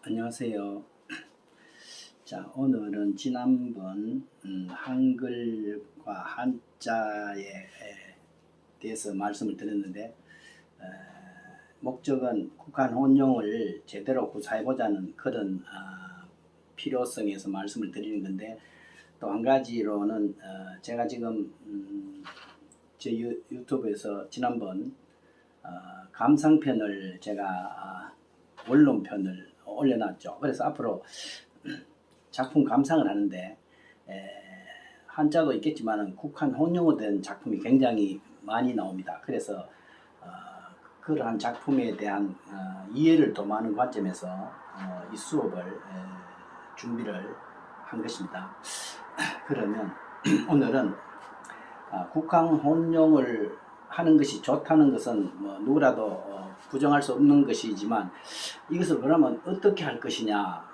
안녕하세요. 자, 오늘은 지난번 한글과 한자에 대해서 말씀을 드렸는데, 목적은 국한 혼용을 제대로 구사해보자는 그런 필요성에서 말씀을 드리는 건데, 또 한 가지로는 제가 지금 제 유튜브에서 지난번 감상편을 제가 원론편을 올려놨죠. 그래서 앞으로 작품 감상을 하는데 한자도 있겠지만 국한 혼용어 된 작품이 굉장히 많이 나옵니다. 그래서 그러한 작품에 대한 이해를 도모하는 관점에서 이 수업을 준비를 한 것입니다. 그러면 오늘은 국한 혼용을 하는 것이 좋다는 것은 뭐 누구라도 부정할 수 없는 것이지만, 이것을 그러면 어떻게 할 것이냐.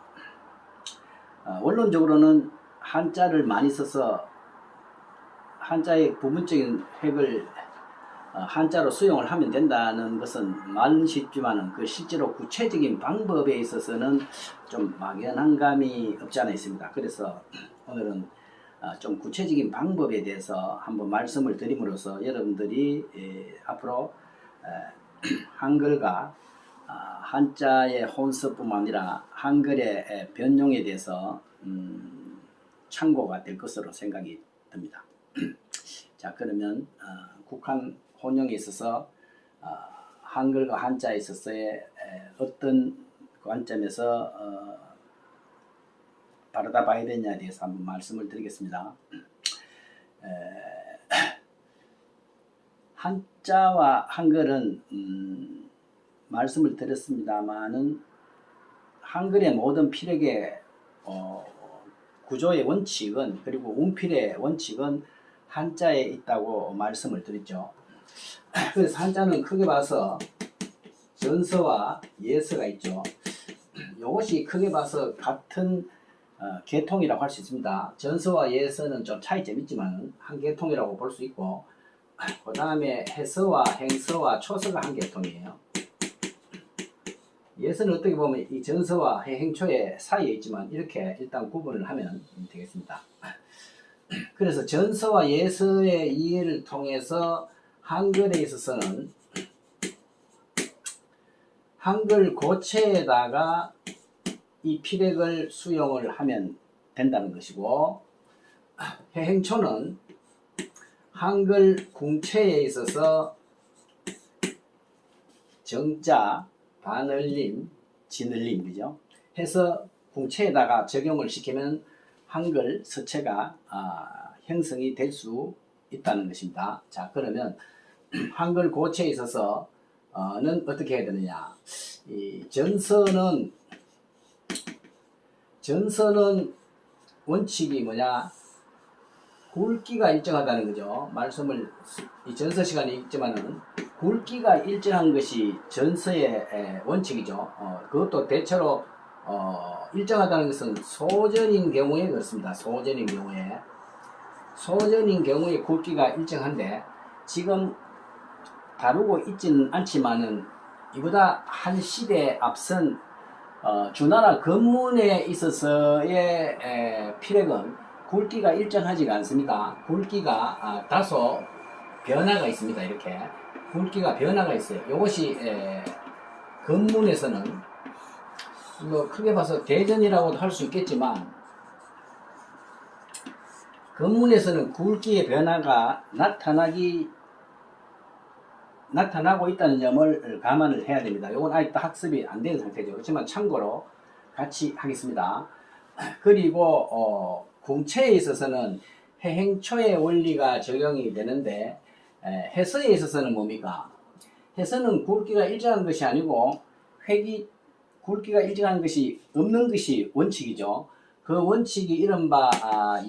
원론적으로는 한자를 많이 써서 한자의 부분적인 획을 한자로 수용을 하면 된다는 것은 말은 쉽지만 그 실제로 구체적인 방법에 있어서는 좀 막연한 감이 없지 않아 있습니다. 그래서 오늘은 좀 구체적인 방법에 대해서 한번 말씀을 드림으로써 여러분들이 앞으로 한글과 한자의 혼서뿐만 아니라 한글의 변용에 대해서 참고가 될 것으로 생각이 듭니다. 자, 그러면 국한 혼용에 있어서 한글과 한자에 있어서의 어떤 관점에서 바라다 봐야 되냐에 대해서 한번 말씀을 드리겠습니다. 한자와 한글은 말씀을 드렸습니다마는 한글의 모든 필역의 구조의 원칙은, 그리고 운필의 원칙은 한자에 있다고 말씀을 드렸죠. 그래서 한자는 크게 봐서 전서와 예서가 있죠. 이것이 크게 봐서 같은 계통이라고 할 수 있습니다. 전서와 예서는 좀 차이점이 있지만 한 계통이라고 볼 수 있고, 그 다음에 해서와 행서와 초서가 한 계통이에요. 예서는 어떻게 보면 이 전서와 해행초의 사이에 있지만 이렇게 일단 구분을 하면 되겠습니다. 그래서 전서와 예서의 이해를 통해서 한글에 있어서는 한글 고체에다가 이 필액을 수용을 하면 된다는 것이고, 해행초는 한글 궁체에 있어서 정자, 반을림, 진을림, 그죠? 해서 궁체에다가 적용을 시키면 한글 서체가 형성이 될 수 있다는 것입니다. 자, 그러면 한글 고체에 있어서는 어떻게 해야 되느냐? 이 전서는 원칙이 뭐냐? 굵기가 일정하다는 거죠. 말씀을 이 전서 시간에 있지만은 굵기가 일정한 것이 전서의 원칙이죠. 그것도 대체로 일정하다는 것은 소전인 경우에 그렇습니다. 소전인 경우에 굵기가 일정한데, 지금 다루고 있지는 않지만은 이보다 한 시대 앞선 주나라 건문에 있어서의 필액은 굵기가 일정하지가 않습니다. 굵기가 다소 변화가 있습니다. 이렇게 굵기가 변화가 있어요. 이것이 건문에서는 뭐 크게 봐서 대전이라고도 할 수 있겠지만, 건문에서는 굵기의 변화가 나타나고 있다는 점을 감안을 해야 됩니다. 이건 아직도 학습이 안 된 상태죠. 그렇지만 참고로 같이 하겠습니다. 그리고 궁체에 있어서는 해행초의 원리가 적용이 되는데, 해서에 있어서는 뭡니까? 해서는 굵기가 일정한 것이 아니고 굵기가 일정한 것이 없는 것이 원칙이죠. 그 원칙이 이른바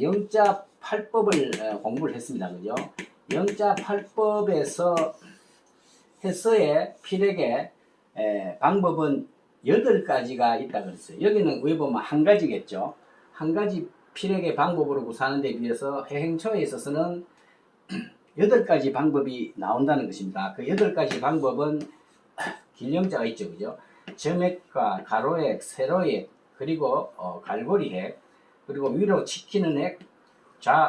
영자팔법을 공부를 했습니다. 그죠? 영자팔법에서 해서의 필액의 방법은 8가지가 있다고 그랬어요. 여기는 왜 보면 한 가지겠죠. 한 가지 필액의 방법으로 구사하는 데 비해서 해행초에 있어서는 8가지 방법이 나온다는 것입니다. 그 8가지 방법은 길령자가 있죠. 그죠? 점액과 가로액, 세로액, 그리고 갈고리액, 그리고 위로 치키는 액,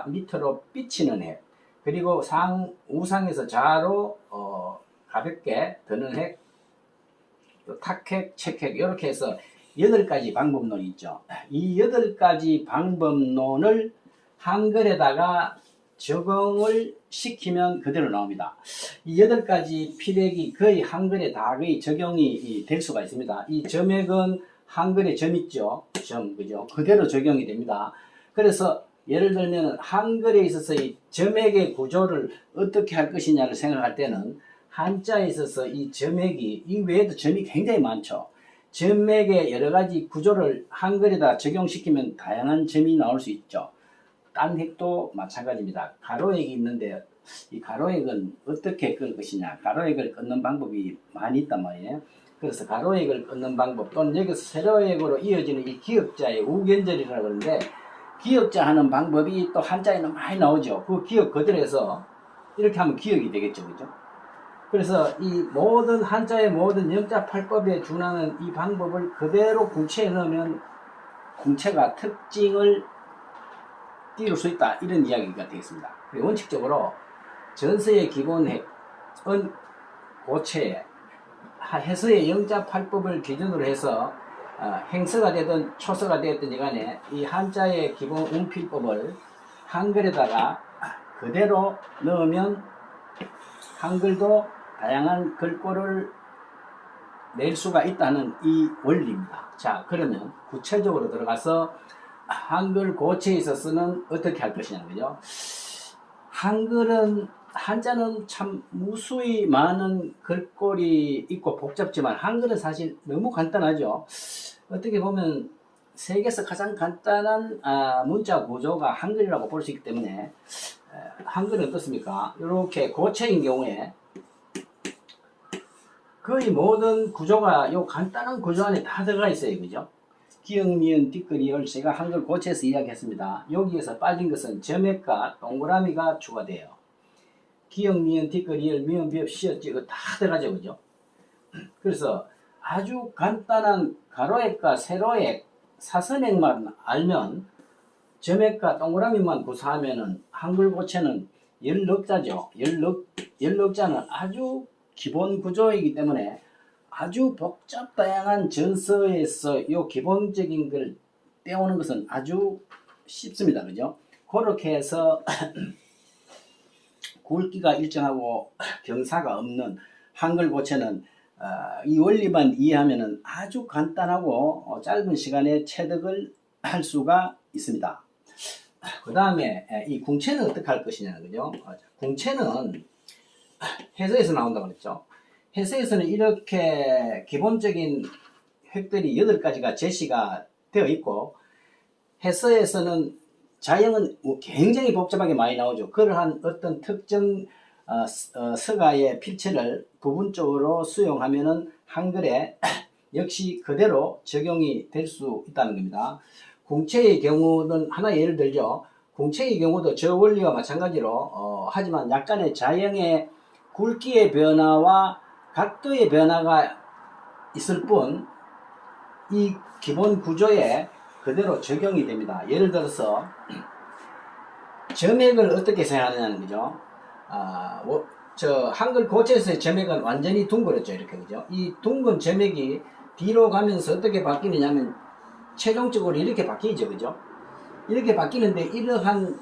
밑으로 삐치는 액, 그리고 우상에서 좌로 가볍게 드는 핵, 탁핵, 책핵 이렇게 해서 8가지 방법론이 있죠. 이 8가지 방법론을 한글에다가 적용을 시키면 그대로 나옵니다. 이 8가지 필액이 거의 한글에 다 거의 적용이 될 수가 있습니다. 이 점액은 한글에 점 있죠. 점, 그죠? 그대로 적용이 됩니다. 그래서 예를 들면 한글에 있어서 이 점액의 구조를 어떻게 할 것이냐를 생각할 때는 한자에 있어서 이 점액이, 이 외에도 점이 굉장히 많죠. 점액의 여러 가지 구조를 한글에다 적용시키면 다양한 점이 나올 수 있죠. 딴 핵도 마찬가지입니다. 가로액이 있는데 이 가로액은 어떻게 끌 것이냐, 가로액을 끊는 방법이 많이 있단 말이에요. 그래서 가로액을 끊는 방법, 또는 여기서 세로액으로 이어지는 이 기역자의 우견절이라고 그러는데, 기역자 하는 방법이 또 한자에는 많이 나오죠. 그 기역 그대로 해서 이렇게 하면 기역이 되겠죠. 그죠? 그래서 이 모든 한자의 모든 영자팔법에 준하는 이 방법을 그대로 궁체에 넣으면 궁체가 특징을 띄울 수 있다, 이런 이야기가 되겠습니다. 원칙적으로 전서의 기본핵은 고체에, 해서의 영자팔법을 기준으로 해서 행서가 되든 초서가 되든 간에 이 한자의 기본 운필법을 한글에다가 그대로 넣으면 한글도 다양한 글꼴을 낼 수가 있다는 이 원리입니다. 자, 그러면 구체적으로 들어가서 한글 고체에 있어서는 어떻게 할 것이냐는 거죠. 한자는 참 무수히 많은 글꼴이 있고 복잡지만 한글은 사실 너무 간단하죠. 어떻게 보면 세계에서 가장 간단한 문자 구조가 한글이라고 볼 수 있기 때문에 한글은 어떻습니까? 이렇게 고체인 경우에 거의 모든 구조가 요 간단한 구조 안에 다 들어가 있어요. 그죠? 기역, 니은, 띠끌이을 제가 한글 고체에서 이야기했습니다. 여기에서 빠진 것은 점액과 동그라미가 추가돼요. 기역, 니은, 띠끌이을, 미음, 비읍, 시옷, 이거 다 들어가죠. 그죠? 그래서 아주 간단한 가로액과 세로액, 사선액만 알면, 점액과 동그라미만 구사하면은 한글 고체는 열넉자죠. 열넉자는 아주 기본 구조이기 때문에 아주 복잡 다양한 전서에서 이 기본적인 걸 떼오는 것은 아주 쉽습니다. 그죠? 그렇게 해서 굵기가 일정하고 경사가 없는 한글 고체는 이 원리만 이해하면 아주 간단하고 짧은 시간에 체득을 할 수가 있습니다. 그 다음에 이 궁체는 어떻게 할 것이냐는 거죠. 궁체는 해서에서 나온다고 그랬죠. 해서에서는 이렇게 기본적인 획들이 8가지가 제시가 되어 있고, 해서에서는 자형은 굉장히 복잡하게 많이 나오죠. 그러한 어떤 특정 서가의 필체를 부분적으로 수용하면은 한글에 역시 그대로 적용이 될 수 있다는 겁니다. 궁체의 경우는 하나 예를 들죠. 궁체의 경우도 저 원리와 마찬가지로 하지만 약간의 자형의 굵기의 변화와 각도의 변화가 있을 뿐 이 기본 구조에 그대로 적용이 됩니다. 예를 들어서 점액을 어떻게 생각하느냐는 거죠. 저 한글 고체에서의 점액은 완전히 둥그렇죠. 이렇게 그죠. 이 둥근 점액이 뒤로 가면서 어떻게 바뀌느냐면 최종적으로 이렇게 바뀌죠. 그죠. 이렇게 바뀌는데 이러한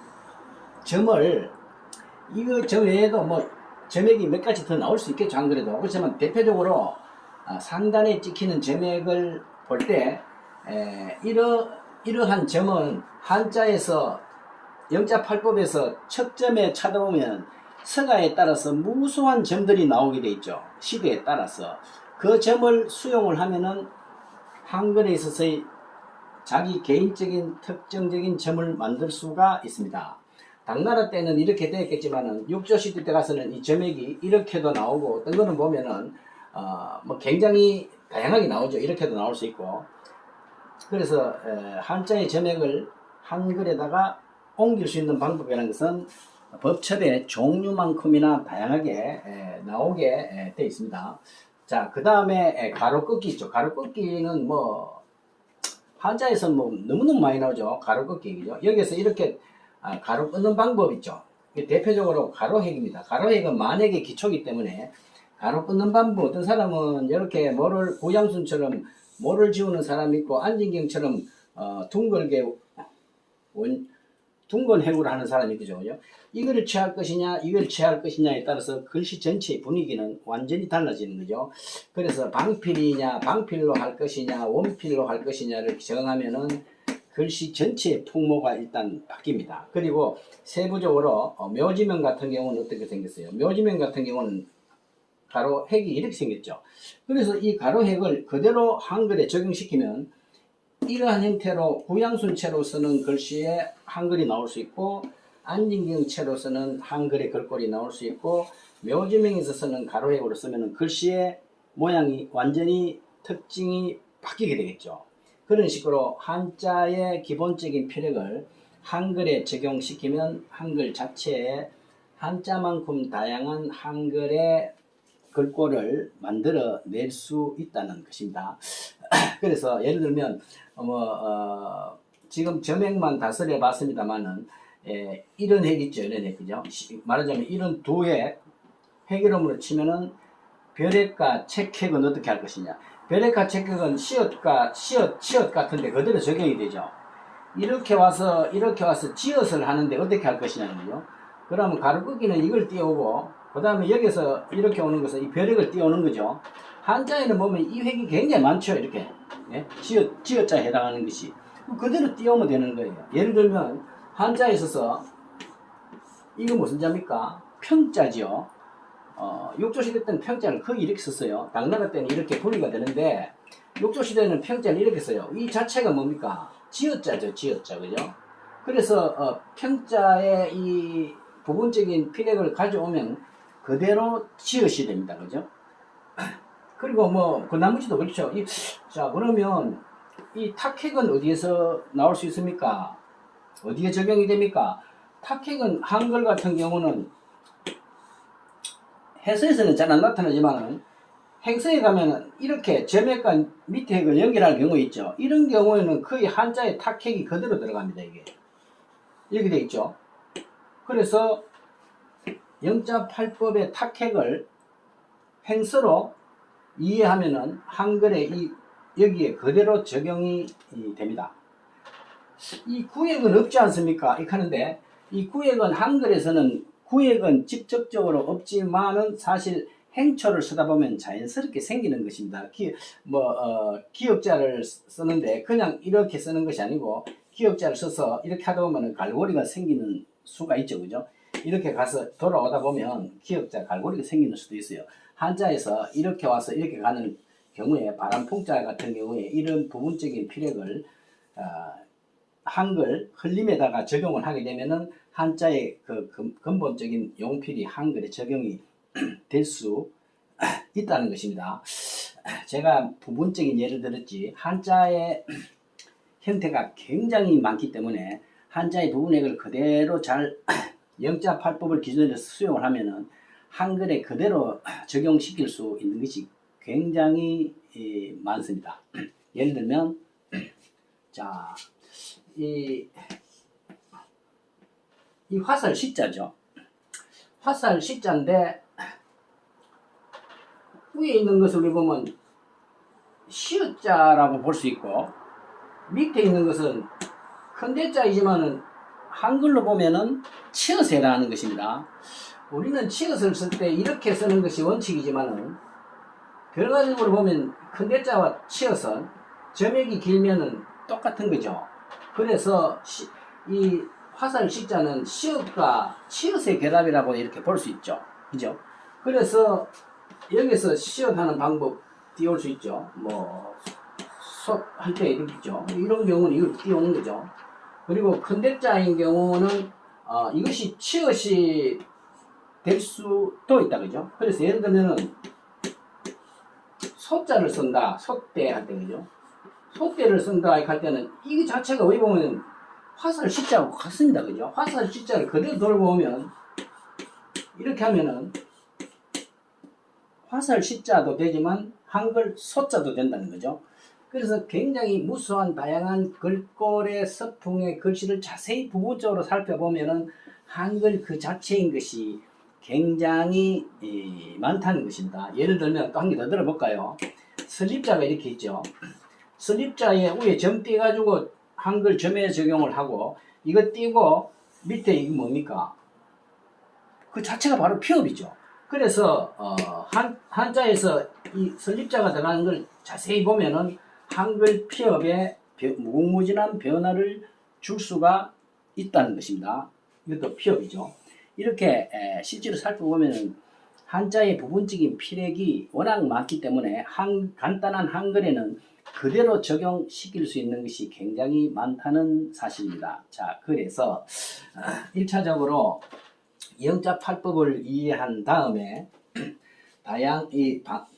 점을 이거 점 외에도 뭐 점액이 몇 가지 더 나올 수 있겠죠. 안 그래도. 그렇지만 대표적으로 상단에 찍히는 점액을 볼 때 이러한 점은 한자에서 영자팔법에서 첫 점에 찾아보면 서가에 따라서 무수한 점들이 나오게 돼 있죠. 시대에 따라서. 그 점을 수용을 하면은 한글에 있어서의 자기 개인적인 특정적인 점을 만들 수가 있습니다. 당나라 때는 이렇게 되었겠지만은 육조시대 때 가서는 이 점액이 이렇게도 나오고 어떤 거는 보면은 뭐 굉장히 다양하게 나오죠. 이렇게도 나올 수 있고. 그래서 한자의 점액을 한글에다가 옮길 수 있는 방법이라는 것은 법첩의 종류만큼이나 다양하게 나오게 되어 있습니다. 자, 그 다음에 가로 꺾기 있죠. 가로 꺾기는 뭐 한자에서 뭐 너무너무 많이 나오죠. 가로 꺾기. 그죠? 여기서 이렇게 가로 끊는 방법 있죠. 대표적으로 가로획입니다. 가로획은 만약의 기초이기 때문에 가로 끊는 방법, 어떤 사람은 이렇게 모를 고양순처럼 모를 지우는 사람이 있고 안진경처럼 둥글게 둥근 해구를 하는 사람이 그죠? 이거를 취할 것이냐, 이걸 취할 것이냐에 따라서 글씨 전체의 분위기는 완전히 달라지는 거죠. 그래서 방필이냐, 방필로 할 것이냐, 원필로 할 것이냐를 정하면은 글씨 전체의 풍모가 일단 바뀝니다. 그리고 세부적으로 묘지명 같은 경우는 어떻게 생겼어요? 묘지명 같은 경우는 가로획이 이렇게 생겼죠. 그래서 이 가로획을 그대로 한글에 적용시키면 이러한 형태로 구양순체로 쓰는 글씨에 한글이 나올 수 있고 안진경체로 쓰는 한글의 글꼴이 나올 수 있고 묘지명에서 쓰는 가로획으로 쓰면 글씨의 모양이 완전히 특징이 바뀌게 되겠죠. 그런 식으로 한자의 기본적인 필력을 한글에 적용시키면 한글 자체에 한자만큼 다양한 한글의 글꼴을 만들어낼 수 있다는 것입니다. 그래서 예를 들면 지금 점액만 다스려 봤습니다만은 이런 핵 있죠. 이런 핵 그죠? 말하자면 이런 두 핵 핵이름으로 치면은 별핵과 책핵은 어떻게 할 것이냐? 별핵과 책핵은 시옷과 치엇 같은데 그대로 적용이 되죠. 이렇게 와서 지엇을 하는데 어떻게 할 것이냐는 거죠. 그러면 가로끄기는 이걸 띄우고 그 다음에 여기서 이렇게 오는 것은 이 별핵을 띄우는 거죠. 한자에는 보면 이 획이 굉장히 많죠. 이렇게 지어자에 해당하는 것이 그대로 띄우면 되는 거예요. 예를 들면 한자에 있어서 이거 무슨 자입니까? 평자지요. 육조시대 때는 평자를 거의 이렇게 썼어요. 당나라 때는 이렇게 분리가 되는데 육조시대는 평자를 이렇게 써요. 이 자체가 뭡니까? 지어자죠. 지어자 그죠? 그래서 평자의 이 부분적인 필력을 가져오면 그대로 지읒이 됩니다. 그죠? 그리고 그 나머지도 그렇죠. 자, 그러면 이 탁핵은 어디에서 나올 수 있습니까? 어디에 적용이 됩니까? 탁핵은 한글 같은 경우는 해서에서는 잘 안 나타나지만은 행서에 가면은 이렇게 점액과 밑에 핵을 연결할 경우 있죠. 이런 경우에는 거의 한자의 탁핵이 그대로 들어갑니다. 이렇게 되어 있죠. 그래서 영자팔법의 탁핵을 행서로 이해하면은 한글에 여기에 그대로 적용이 됩니다. 이 구획은 없지 않습니까? 이렇게 하는데 이 구획은 한글에서는 구획은 직접적으로 없지만은 사실 행초를 쓰다 보면 자연스럽게 생기는 것입니다. 기역자를 쓰는데 그냥 이렇게 쓰는 것이 아니고 기역자를 써서 이렇게 하다 보면 갈고리가 생기는 수가 있죠. 그죠? 이렇게 가서 돌아오다 보면 기역자 갈고리가 생기는 수도 있어요. 한자에서 이렇게 와서 이렇게 가는 경우에 바람풍자 같은 경우에 이런 부분적인 필력을 한글 흘림에다가 적용을 하게 되면은 한자의 그 근본적인 용필이 한글에 적용이 될 수 있다는 것입니다. 제가 부분적인 예를 들었지 한자의 형태가 굉장히 많기 때문에 한자의 부분액을 그대로 잘 영자팔법을 기준으로 수용을 하면은 한글에 그대로 적용시킬 수 있는 것이 굉장히 많습니다. 예를 들면 자, 이 화살 시자죠. 화살 시자인데 위에 있는 것을 우리 보면 시자라고 볼 수 있고 밑에 있는 것은 큰대자이지만은 한글로 보면은 치엇에 해당하는 것입니다. 우리는 치엇을 쓸 때 이렇게 쓰는 것이 원칙이지만은 결과적으로 보면 큰대자와 치엇은 점액이 길면은 똑같은 거죠. 그래서 이 화살 시자는 시옷과 치엇의 결합이라고 이렇게 볼 수 있죠. 그죠? 그래서 여기서 시옷하는 방법 띄울 수 있죠. 솥 할 때 이렇게 있죠. 이런 경우는 이걸 띄우는 거죠. 그리고 큰대자인 경우는 이것이 치엇이 될 수도 있다. 그죠? 그래서 예를 들면은 소자를 쓴다. 소대 할 때 그죠? 소대를 쓴다 할 때는 이 자체가 왜 보면 화살 시자하고 같습니다. 그죠? 화살 시자를 그대로 돌고 오면 이렇게 하면은 화살 시자도 되지만 한글 소자도 된다는 거죠. 그래서 굉장히 무수한 다양한 글꼴의 서풍의 글씨를 자세히 부분적으로 살펴보면은 한글 그 자체인 것이 굉장히 많다는 것입니다. 예를 들면 또 한 개 더 들어볼까요? 설립자가 이렇게 있죠. 설립자에 위에 점 띄어가지고 한글 점에 적용을 하고, 이거 띄고 밑에 이게 뭡니까? 그 자체가 바로 피업이죠. 그래서 한자에서 이 설립자가 들어가는 걸 자세히 보면은 한글 피업에 무궁무진한 변화를 줄 수가 있다는 것입니다. 이것도 피업이죠. 이렇게 실제로 살펴보면은 한자의 부분적인 필획이 워낙 많기 때문에 간단한 한글에는 그대로 적용시킬 수 있는 것이 굉장히 많다는 사실입니다. 자, 그래서 1차적으로 영자팔법을 이해한 다음에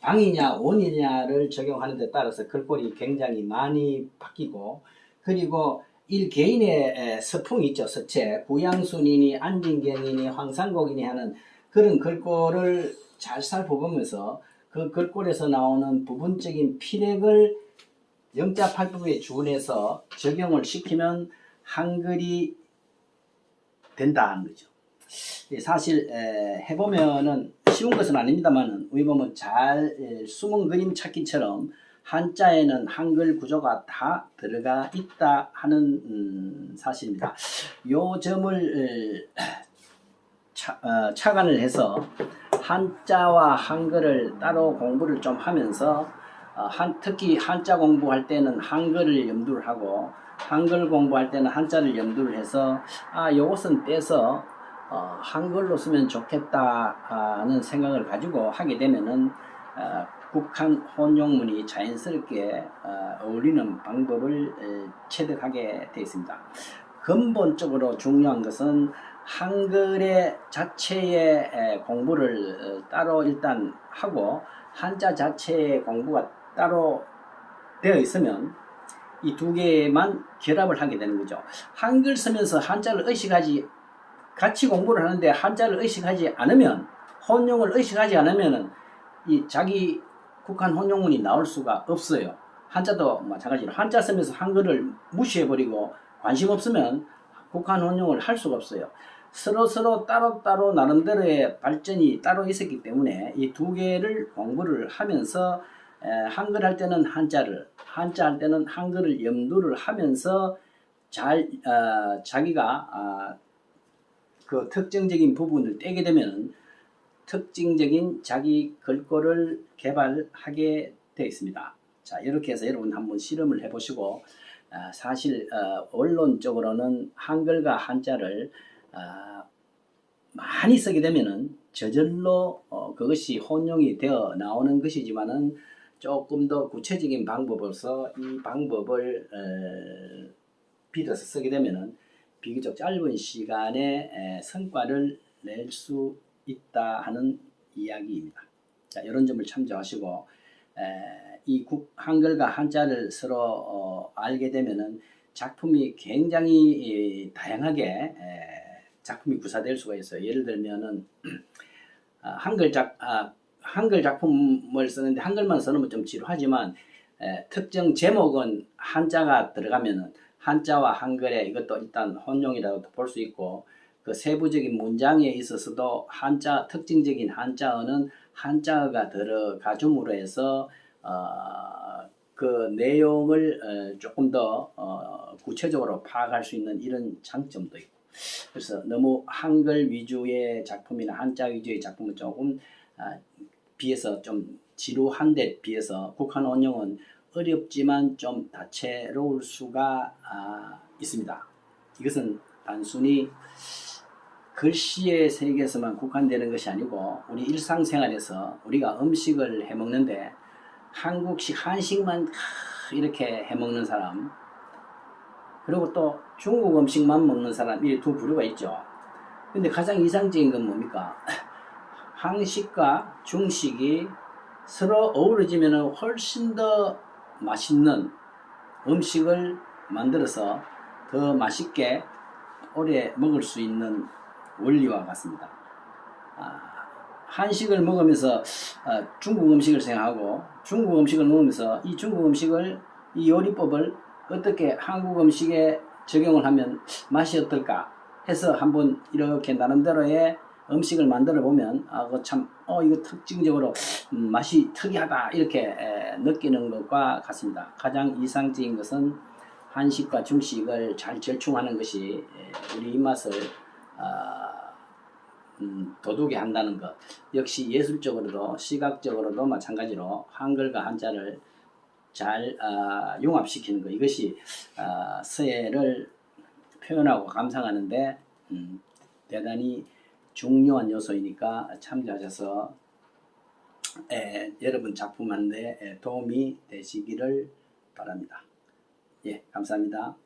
방이냐 원이냐를 적용하는 데 따라서 글꼴이 굉장히 많이 바뀌고, 그리고 일개인의 서풍이 있죠. 서체, 구양순이니 안진경이니 황상곡이니 하는 그런 글꼴을 잘 살펴보면서 그 글꼴에서 나오는 부분적인 필획을 영자팔법에 준해서 적용을 시키면 한글이 된다 하는 거죠. 사실 해보면은 쉬운 것은 아닙니다만은 우리 보면 잘 숨은 그림 찾기처럼 한자에는 한글 구조가 다 들어가 있다 하는 사실입니다. 요 점을 착안을 해서 한자와 한글을 따로 공부를 좀 하면서 특히 한자 공부할 때는 한글을 염두를 하고 한글 공부할 때는 한자를 염두를 해서 요것은 떼서 한글로 쓰면 좋겠다는 생각을 가지고 하게 되면은 국한 혼용문이 자연스럽게 어울리는 방법을 체득하게 되어 있습니다. 근본적으로 중요한 것은 한글의 자체의 공부를 따로 일단 하고 한자 자체의 공부가 따로 되어 있으면 이 두 개만 결합을 하게 되는 거죠. 한글 쓰면서 한자를 같이 공부를 하는데 한자를 의식하지 않으면, 혼용을 의식하지 않으면 이 자기 국한 혼용문이 나올 수가 없어요. 한자도 마찬가지로 한자 쓰면서 한글을 무시해버리고 관심 없으면 국한 혼용을 할 수가 없어요. 서로 따로따로 나름대로의 발전이 따로 있었기 때문에 이 두 개를 공부를 하면서 한글 할 때는 한자 할 때는 한글을 염두를 하면서 자기가 그 특정적인 부분을 떼게 되면 특징적인 자기 글꼴을 개발하게 되어 있습니다. 자, 이렇게 해서 여러분 한번 실험을 해보시고 사실 원론적으로는 한글과 한자를 많이 쓰게 되면은 저절로 그것이 혼용이 되어 나오는 것이지만은 조금 더 구체적인 방법으로서 이 방법을 빌어서 쓰게 되면은 비교적 짧은 시간에 성과를 낼 수 있다 하는 이야기입니다. 자, 이런 점을 참조하시고 이 한글과 한자를 서로 알게 되면은 작품이 굉장히 다양하게 작품이 구사될 수가 있어요. 예를 들면은 한글 작품을 쓰는데 한글만 써놓으면 좀 지루하지만 특정 제목은 한자가 들어가면은 한자와 한글에 이것도 일단 혼용이라고 볼 수 있고, 그 세부적인 문장에 있어서도 특징적인 한자어는 한자어가 들어가 줌으로 해서 그 내용을 조금 더 구체적으로 파악할 수 있는 이런 장점도 있고, 그래서 너무 한글 위주의 작품이나 한자 위주의 작품은 조금 비해서 좀 지루한 데 비해서 국한 혼용은 어렵지만 좀 다채로울 수가 있습니다. 이것은 단순히 글씨의 세계에서만 국한되는 것이 아니고 우리 일상생활에서 우리가 음식을 해먹는데 한국식 한식만 이렇게 해먹는 사람, 그리고 또 중국 음식만 먹는 사람, 이 두 부류가 있죠. 근데 가장 이상적인 건 뭡니까? 한식과 중식이 서로 어우러지면 훨씬 더 맛있는 음식을 만들어서 더 맛있게 오래 먹을 수 있는 원리와 같습니다. 한식을 먹으면서 중국 음식을 생각하고 중국 음식을 먹으면서 이 중국 음식을 이 요리법을 어떻게 한국 음식에 적용을 하면 맛이 어떨까 해서 한번 이렇게 나름대로의 음식을 만들어 보면 이거 특징적으로 맛이 특이하다 이렇게 느끼는 것과 같습니다. 가장 이상적인 것은 한식과 중식을 잘 절충하는 것이 우리 입맛을 돋우게 한다는 것. 역시 예술적으로도 시각적으로도 마찬가지로 한글과 한자를 잘 융합시키는 것. 이것이 서예를 표현하고 감상하는데 대단히 중요한 요소이니까 참조하셔서 여러분 작품하는데 도움이 되시기를 바랍니다. 예, 감사합니다.